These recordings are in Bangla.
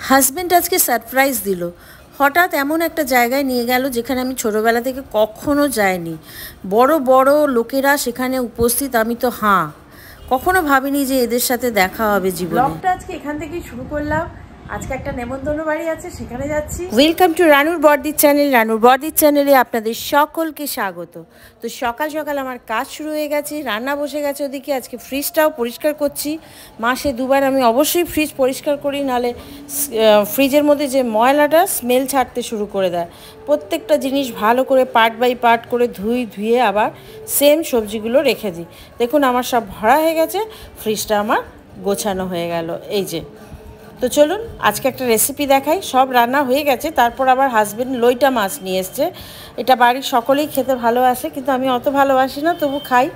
হাজব্যান্ড আজকে সারপ্রাইজ দিল। হঠাৎ এমন একটা জায়গায় নিয়ে গেল যেখানে আমি ছোটোবেলা থেকে কখনো যাইনি। বড় বড় লোকেরা সেখানে উপস্থিত, আমি তো কখনো ভাবিনি যে এদের সাথে দেখা হবে জীবনে। ব্লগটা আজকে এখান থেকেই শুরু করলাম। আজকে একটা নেমন্তন্ন বাড়ি আছে, সেখানে যাচ্ছি। ওয়েলকাম টু রানুর বর্দির চ্যানেল। রানুর বর্দির চ্যানেলে আপনাদের সকলকে স্বাগত। তো সকাল সকাল আমার কাজ শুরু হয়ে গেছে, রান্না বসে গেছে ওদিকে। আজকে ফ্রিজটাও পরিষ্কার করছি। মাসে দুবার আমি অবশ্যই ফ্রিজ পরিষ্কার করি, নাহলে ফ্রিজের মধ্যে যে ময়লাটা স্মেল ছাড়তে শুরু করে দেয়। প্রত্যেকটা জিনিস ভালো করে পার্ট বাই পার্ট করে ধুয়ে আবার সেম সবজিগুলো রেখে দিই। দেখুন আমার সব ভরা হয়ে গেছে, ফ্রিজটা আমার গোছানো হয়ে গেল। এই যে, তো চলুন আজকে একটা রেসিপি দেখাই। সব রান্না হয়ে গেছে, তারপর আবার হাজব্যান্ড লইটা মাছ নিয়ে এসছে। এটা বাড়ির সকলেই খেতে ভালোবাসে, কিন্তু আমি অত ভালোবাসি না, তবু খাই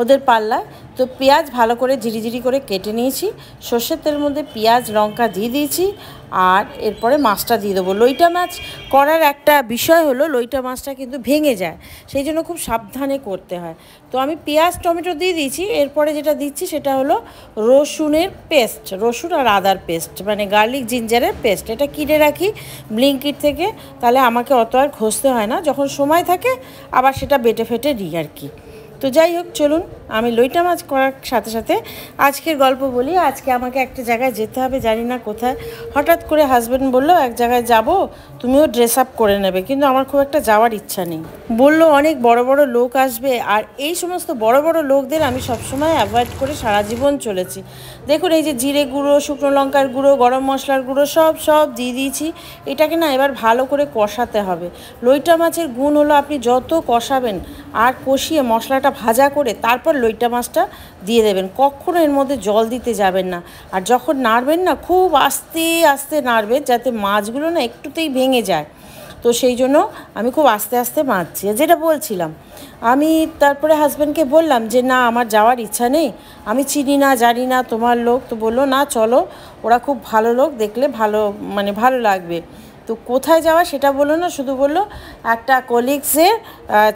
ওদের পাল্লায়। তো পেঁয়াজ ভালো করে ঝিরিঝিরি করে কেটে নিয়েছি, সর্ষের তেলের মধ্যে পেঁয়াজ লঙ্কা দিয়ে দিয়েছি, আর এরপরে মাছটা দিয়ে দেবো। লইটা মাছ করার একটা বিষয় হলো, লইটা মাছটা কিন্তু ভেঙে যায়, সেই জন্য খুব সাবধানে করতে হয়। তো আমি পেঁয়াজ টমেটো দিয়ে দিয়েছি। এরপরে যেটা দিচ্ছি সেটা হলো রসুনের পেস্ট, রসুন আর আদার পেস্ট, মানে গার্লিক জিঞ্জারের পেস্ট। এটা কিনে রাখি ব্লিঙ্কিট থেকে, তাহলে আমাকে অত আর ঘষতে হয় না, যখন সময় থাকে আবার সেটা বেটে ফেটে নিই আর কি। তো যাই হোক, চলুন আমি লইটা মাছ করার সাথে সাথে আজকের গল্প বলি। আজকে আমাকে একটা জায়গায় যেতে হবে, জানি না কোথায়। হঠাৎ করে হাজব্যান্ড বললো এক জায়গায় যাব, তুমিও ড্রেস আপ করে নেবে, কিন্তু আমার খুব একটা যাওয়ার ইচ্ছা নেই। বললো অনেক বড় বড় লোক আসবে, আর এই সমস্ত বড় বড় লোকদের আমি সবসময় অ্যাভয়েড করে সারা জীবন চলেছি। দেখুন এই যে জিরে গুঁড়ো, শুকনো লঙ্কার গুঁড়ো, গরম মশলার গুঁড়ো সব দিয়ে দিয়েছি। এটাকে না এবার ভালো করে কষাতে হবে। লইটা মাছের গুণ হলো আপনি যত কষাবেন আর কষিয়ে মশলাটা ভাজা করে তারপর লইটা মাছটা দিয়ে দেবেন। কখনো এর মধ্যে জল দিতে যাবেন না। আর যখন নাড়বেন না, খুব আস্তে আস্তে নাড়বেন, যাতে মাছগুলো না একটুতেই ভেঙে যায়। তো সেই জন্য আমি খুব আস্তে আস্তে মাছছি। যেটা বলছিলাম, আমি তারপরে হাজব্যান্ডকে বললাম যে না, আমার যাওয়ার ইচ্ছা নেই, আমি চিনি না জানি না তোমার লোক। তো বললো না চলো, ওরা খুব ভালো লোক, দেখলে ভালো লাগবে। তো কোথায় যাওয়া সেটা বললো না, শুধু বললো একটা কলিগসের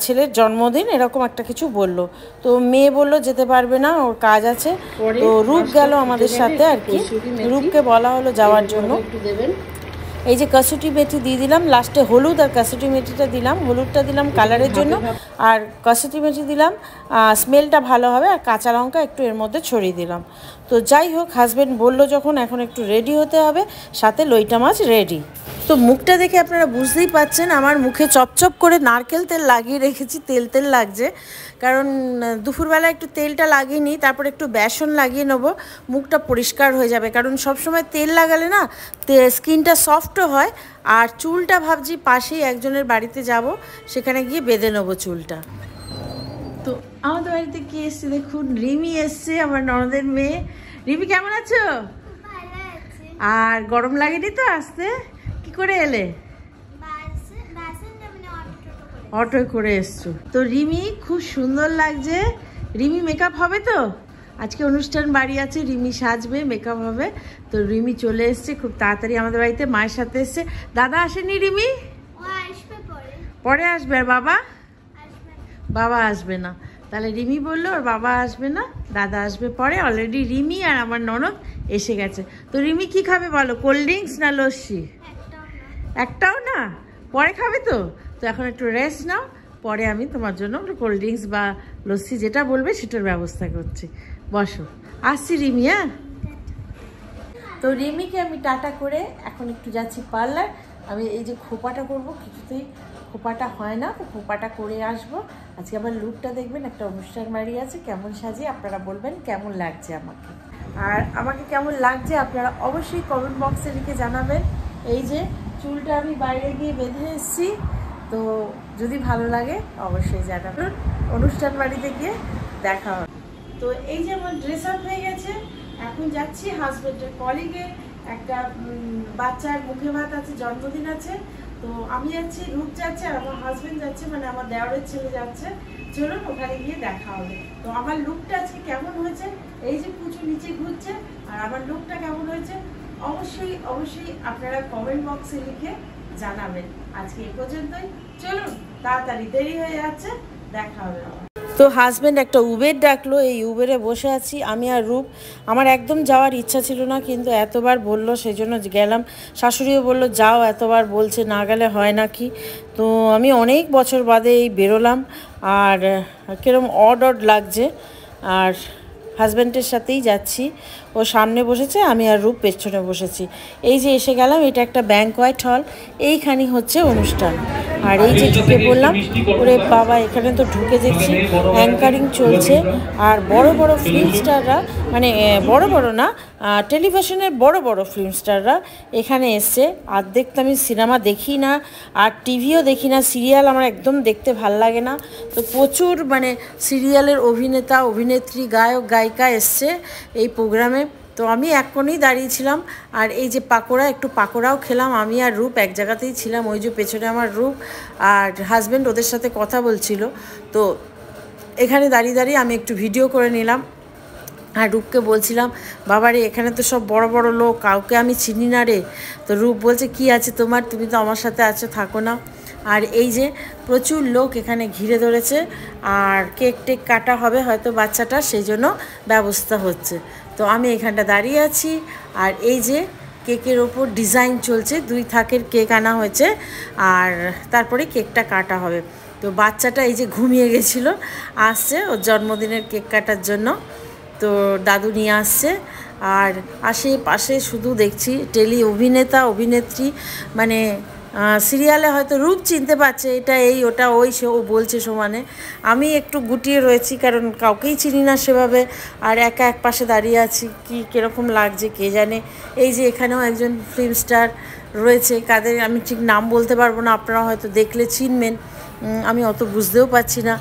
ছেলের জন্মদিন, এরকম একটা কিছু বললো। তো মেয়ে বললো যেতে পারবে না, ওর কাজ আছে। তো রূপ গেল আমাদের সাথে আর কি। রূপকে বলা হলো যাওয়ার জন্য। এই যে কসুটি মেথি দিয়ে দিলাম লাস্টে, হলুদ আর কসুটি মেথিটা দিলাম। হলুদটা দিলাম কালারের জন্য, আর কসুটি মেথি দিলাম স্মেলটা ভালো হবে, আর কাঁচা লঙ্কা একটু এর মধ্যে ছড়িয়ে দিলাম। তো যাই হোক, হাজব্যান্ড বললো যখন, এখন একটু রেডি হতে হবে, সাথে লইটা মাছ রেডি। তো মুখটা দেখে আপনারা বুঝতেই পাচ্ছেন, আমার মুখে চপচপ করে নারকেল তেল লাগিয়ে রেখেছি, তেল লাগছে। কারণ দুপুরবেলা একটু তেলটা লাগিয়ে নিই, তারপর একটু বেসন লাগিয়ে নেবো, মুখটা পরিষ্কার হয়ে যাবে। কারণ সবসময় তেল লাগালে না স্কিনটা সফটও হয়। আর চুলটা ভাবছি পাশেই একজনের বাড়িতে যাব, সেখানে গিয়ে বেঁধে নেবো চুলটা। তো আমাদের বাড়িতে কি এসছে দেখুন, রিমি এসছে, আমার ননদের মেয়ে। রিমি কেমন আছো? আর গরম লাগেনি তো আসতে? কি করে এলে? অটো করে এসছো। তো রিমি খুব সুন্দর লাগছে। রিমি মেকআপ হবে তো? আজকে অনুষ্ঠান বাড়ি আছে, রিমি সাজবে, মেকআপ হবে। তো রিমি চলে এসছে খুব তাড়াতাড়ি আমাদের বাড়িতে, মায়ের সাথে এসছে। দাদা আসেনি রিমি? পরে আসবে। আর বাবা আসবে না। তাহলে রিমি বললো ওর বাবা আসবে না, দাদা আসবে পরে। অলরেডি রিমি আর আমার ননদ এসে গেছে। তো রিমি কি খাবে বলো, কোল্ড ড্রিঙ্কস না লস্যি? একটাও না, পরে খাবে তো। তো এখন একটু রেস্ট নাও, পরে আমি তোমার জন্য কোল্ড ড্রিঙ্কস বা লস্যি যেটা বলবে সেটার ব্যবস্থা করছি। বসো, আসছি রিমি। হ্যাঁ, তো রিমিকে আমি টাটা করে এখন একটু যাচ্ছি পার্লার। আমি এই যে খোপাটা করবো, কিছুতেই খোপাটা হয় না, তো খোপাটা করে আসবো। আজকে আমার লুকটা দেখবেন, একটা অনুষ্ঠান বাড়ি আছে, কেমন সাজিয়ে আপনারা বলবেন কেমন লাগছে আমাকে। আর আমাকে কেমন লাগছে আপনারা অবশ্যই কমেন্ট বক্সে লিখে জানাবেন। এই যে চুলটা আমি বাইরে গিয়ে বেঁধে এসেছি, তো যদি ভালো লাগে অবশ্যই জানাবেন। অনুষ্ঠান বাড়িতে গিয়ে দেখা হবে। তো এই যে আমার ড্রেস আপ হয়ে গেছে, এখন যাচ্ছি হাজব্যান্ডের কলিগে, একটা বাচ্চার মুখে ভাত আছে, জন্মদিন আছে। তো আমি যাচ্ছি, রূপ যাচ্ছে, আর আমার হাজব্যান্ড যাচ্ছে, মানে আমার দেওরের ছেলে যাচ্ছে। চলুন ওখানে গিয়ে দেখা হবে। তো আমার লুকটা আজকে কেমন হয়েছে, এই যে পুজো নিচে ঘুরছে, আর আমার লুকটা কেমন হয়েছে অবশ্যই আপনারা কমেন্ট বক্সে লিখে জানাবেন। আজকে এই পর্যন্তই, চলুন তাড়াতাড়ি, দেরি হয়ে যাচ্ছে, দেখা হবে। তো হাজব্যান্ড একটা উবের ডাকলো, এই উবেরে বসে আছি আমি আর রূপ। আমার একদম যাওয়ার ইচ্ছা ছিল না, কিন্তু এতবার বললো সেই জন্য গেলাম। শাশুড়িও বললো যাও, এতবার বলছে না গেলে হয় না কি। তো আমি অনেক বছর বাদে এই বেরোলাম, আর কিরম অড লাগছে। আর হাজব্যান্ডের সাথেই যাচ্ছি, ও সামনে বসেছে, আমি আর রূপ পেছনে বসেছি। এই যে এসে গেলাম, এটা একটা ব্যাংকোয়েট হল, এইখানেই হচ্ছে অনুষ্ঠান। আর এই যে ঢুকে বললাম, ওরে বাবা, এখানে তো ঢুকে দেখছি অ্যাঙ্কারিং চলছে। আর বড় বড় ফিল্ম স্টাররা, মানে বড় বড় না, টেলিভিশনের বড় বড় ফিল্ম স্টাররা এখানে এসছে। অর্ধেক তো আমি সিনেমা দেখি না, আর টিভিও দেখি না, সিরিয়াল আমার একদম দেখতে ভাল লাগে না। তো প্রচুর মানে সিরিয়ালের অভিনেতা অভিনেত্রী গায়ক গায়িকা এসছে এই প্রোগ্রামে। তো আমি এক কোণেই দাঁড়িয়েছিলাম, আর এই যে পাকোড়া, একটু পাকোড়াও খেলাম। আমি আর রূপ এক জায়গাতেই ছিলাম, ওই যে পেছনে আমার রূপ আর হাজব্যান্ড ওদের সাথে কথা বলছিল। তো এখানে দাঁড়িয়ে দাঁড়িয়ে আমি একটু ভিডিও করে নিলাম। আর রূপকে বলছিলাম, বাবারে এখানে তো সব বড় বড় লোক, কাউকে আমি চিনি না রে। তো রূপ বলছে কি আছে তোমার, তুমি তো আমার সাথে আছো, থাকো না। আর এই যে প্রচুর লোক এখানে ঘিরে ধরেছে, আর কেক টেক কাটা হবে হয়তো বাচ্চাটা, সেই জন্য ব্যবস্থা হচ্ছে। তো আমি এখানটা দাঁড়িয়ে আছি, আর এই যে কেকের ওপর ডিজাইন চলছে, 2 থাকের কেক আনা হয়েছে, আর তারপরে কেকটা কাটা হবে। তো বাচ্চাটা এই যে ঘুমিয়ে গেছিলো, আসছে ওর জন্মদিনের কেক কাটার জন্য। তো দাদু নিয়ে আসছে, আর আশেপাশে শুধু দেখছি অভিনেতা অভিনেত্রী, মানে সিরিয়ালে হয়তো রূপ চিনতে পারছে, এটা এই ওটা ওই, সে ও বলছে সমানে। আমি একটু গুটিয়ে রয়েছি, কারণ কাউকেই চিনি না সেভাবে, আর একা এক পাশে দাঁড়িয়ে আছি, কি কীরকম লাগছে কে জানে। এই যে এখানেও একজন ফিল্ম স্টার রয়েছে, কাদের আমি ঠিক নাম বলতে পারবো না, আপনারা হয়তো দেখলে চিনবেন, আমি অত বুঝতেও পারছি না।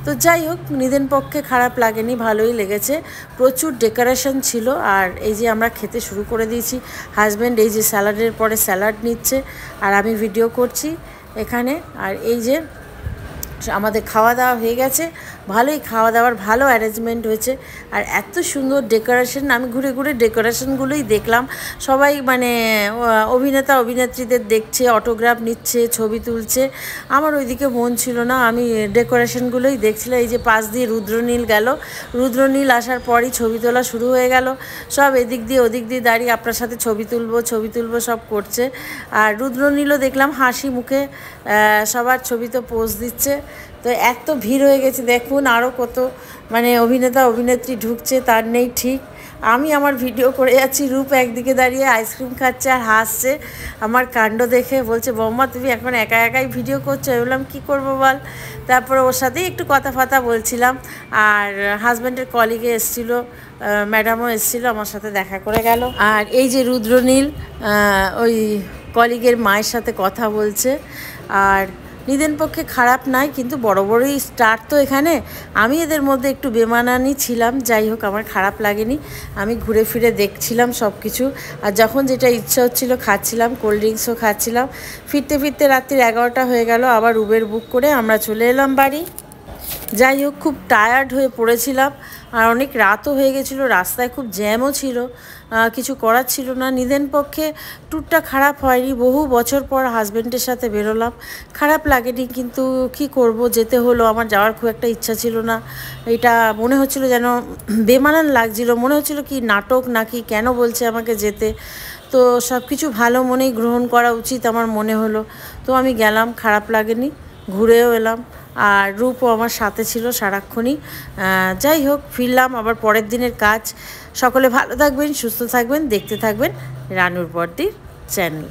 তো যাই হোক, নিদেন পক্ষে খারাপ লাগেনি, ভালোই লেগেছে, প্রচুর ডেকোরেশন ছিল। আর এই যে আমরা খেতে শুরু করে দিয়েছি, হাজব্যান্ড এই যে স্যালাডের পরে স্যালাড নিচ্ছে, আর আমি ভিডিও করছি এখানে। আর এই যে আমাদের খাওয়া দাওয়া হয়ে গেছে, ভালোই খাওয়া দাওয়ার ভালো অ্যারেঞ্জমেন্ট হয়েছে, আর এত সুন্দর ডেকোরেশন। আমি ঘুরে ঘুরে ডেকোরেশনগুলোই দেখলাম, সবাই মানে অভিনেতা অভিনেত্রীদের দেখছে, অটোগ্রাফ নিচ্ছে, ছবি তুলছে। আমার ওইদিকে মন ছিল না, আমি ডেকোরেশনগুলোই দেখছিলাম। এই যে পাশ দিয়ে রুদ্রনীল গেল, রুদ্রনীল আসার পরই ছবি তোলা শুরু হয়ে গেল, সব এদিক দিয়ে ওদিক দিয়ে দাঁড়িয়ে আপনার সাথে ছবি তুলবো সব করছে। আর রুদ্রনীলও দেখলাম হাসি মুখে সবার ছবিতে পোজ দিচ্ছে। তো এত ভিড় হয়ে গেছে দেখুন, আরও কত মানে অভিনেতা অভিনেত্রী ঢুকছে তার নেই ঠিক। আমি আমার ভিডিও করে যাচ্ছি, রূপ একদিকে দাঁড়িয়ে আইসক্রিম খাচ্ছে আর হাসছে আমার কাণ্ড দেখে, বলছে বৌমা তুমি এখন একা একাই ভিডিও করছো। আমি বললাম কী করবো বল। তারপরে ওর সাথেই একটু কথা বলছিলাম, আর হাজব্যান্ডের কলিগে এসেছিলো, ম্যাডামও এসেছিলো, আমার সাথে দেখা করে গেল। আর এই যে রুদ্রনীল ওই কলিগের মায়ের সাথে কথা বলছে। আর নিদেন পক্ষে খারাপ নাই, কিন্তু বড় বড়ই স্টার তো এখানে, আমি এদের মধ্যে একটু বেমানানি ছিলাম। যাই হোক, আমার খারাপ লাগেনি, আমি ঘুরে ফিরে দেখছিলাম সব কিছু, আর যখন যেটা ইচ্ছা হচ্ছিল খাচ্ছিলাম, কোল্ড ড্রিঙ্কসও খাচ্ছিলাম। ফিরতে ফিরতে রাত্রির 11টা হয়ে গেল, আবার উবের বুক করে আমরা চলে এলাম বাড়ি। যাই হোক, খুব টায়ার্ড হয়ে পড়েছিলাম, আর অনেক রাতও হয়ে গেছিলো, রাস্তায় খুব জ্যামও ছিল, কিছু করার ছিল না। নিদেন পক্ষে ট্যুরটা খারাপ হয়নি, বহু বছর পর হাজব্যান্ডের সাথে বেরোলাম, খারাপ লাগেনি, কিন্তু কি করব, যেতে হলো। আমার যাওয়ার খুব একটা ইচ্ছা ছিল না, এটা মনে হচ্ছিল যেন বেমানান লাগছিল, মনে হচ্ছিল কি নাটক নাকি, কেন বলছে আমাকে যেতে। তো সব কিছু ভালো মনেই গ্রহণ করা উচিত আমার মনে হলো। তো আমি গেলাম, খারাপ লাগেনি, ঘুরেও এলাম, আর রূপও আমার সাথে ছিল সারাক্ষণই। যাই হোক, ফিরলাম আবার পরের দিনের কাজ। সকলে ভালো থাকবেন, সুস্থ থাকবেন, দেখতে থাকবেন রানুর বর্দির চ্যানেল।